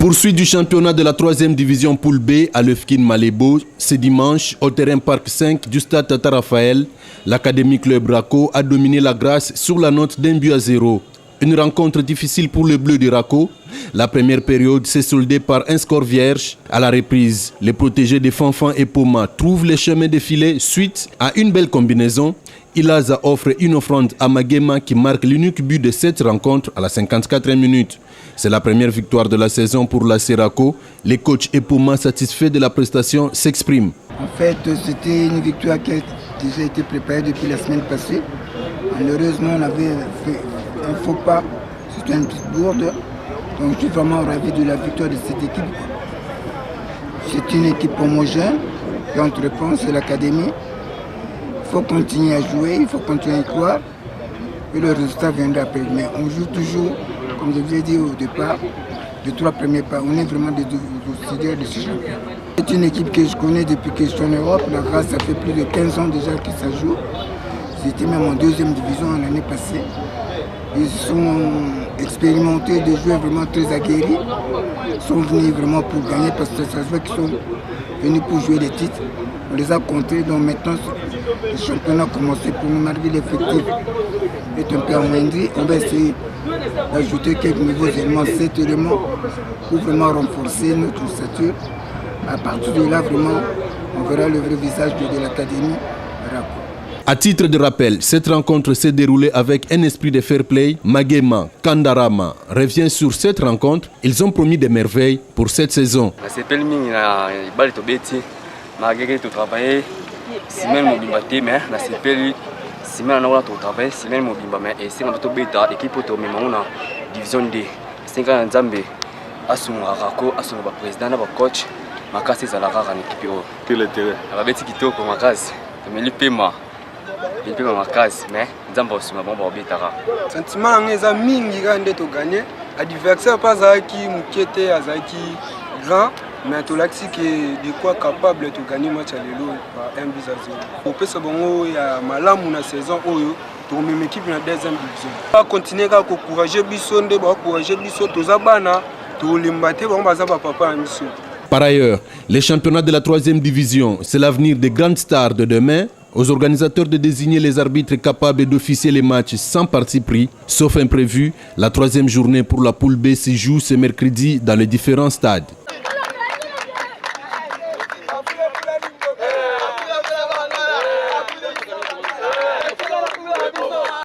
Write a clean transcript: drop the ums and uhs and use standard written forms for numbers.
Poursuite du championnat de la 3e division Poule B à Lufkin Malébo. Ce dimanche, au terrain Parc 5 du stade Tata Raphaël, l'Académie Club Raco a dominé la Grâce sur la note d'1-0. Une rencontre difficile pour le bleu du Raco. La première période s'est soldée par un score vierge. À la reprise, les protégés de Fanfan et Poma trouvent les chemins défilés suite à une belle combinaison. Ilaza offre une offrande à Magema qui marque l'unique but de cette rencontre à la 54e minute. C'est la première victoire de la saison pour la Raco. Les coachs et Poma satisfaits de la prestation s'expriment. En fait, c'était une victoire qui a déjà été préparée depuis la semaine passée. Malheureusement, on avait fait un faux pas, c'était une petite bourde. Donc je suis vraiment ravi de la victoire de cette équipe. C'est une équipe homogène qui entreprend, c'est l'académie. Il faut continuer à jouer, il faut continuer à y croire. Et le résultat viendra après. Mais on joue toujours, comme je vous ai dit au départ, les 3 premiers pas. On est vraiment des décideurs de ce championnat. C'est une équipe que je connais depuis que je suis en Europe. La Grâce, ça fait plus de 15 ans déjà que ça joue. C'était même en 2e division l'année passée. Ils sont expérimentés, des joueurs vraiment très aguerris. Ils sont venus vraiment pour gagner parce que ça se voit qu'ils sont venus pour jouer les titres. On les a comptés, donc maintenant le championnat a commencé pour nous, malgré l'effectif est un peu amoindri. On va essayer d'ajouter quelques nouveaux éléments, 7 éléments, pour vraiment renforcer notre stature. À partir de là, vraiment, on verra le vrai visage de l'académie Raco. À titre de rappel, cette rencontre s'est déroulée avec un esprit de fair play. Magema Kandarama revient sur cette rencontre. Ils ont promis des merveilles pour cette saison. Sentiment eza mingi nde to gagner adversaire pas azaki mukete azaki grand mais tolakisi que de quoi capable to gagner match à lelo par 1-0. Opesa bongo ya malamu na saison oyo to même équipe na 2e division. Pas continuer ka encourager biso nde ba encourager biso toza bana to limbate ba baza ba papa na biso. Par ailleurs, les championnats de la 3e division, c'est l'avenir des grandes stars de demain. Aux organisateurs de désigner les arbitres capables d'officier les matchs sans parti pris, sauf imprévu, la 3e journée pour la Poule B se joue ce mercredi dans les différents stades.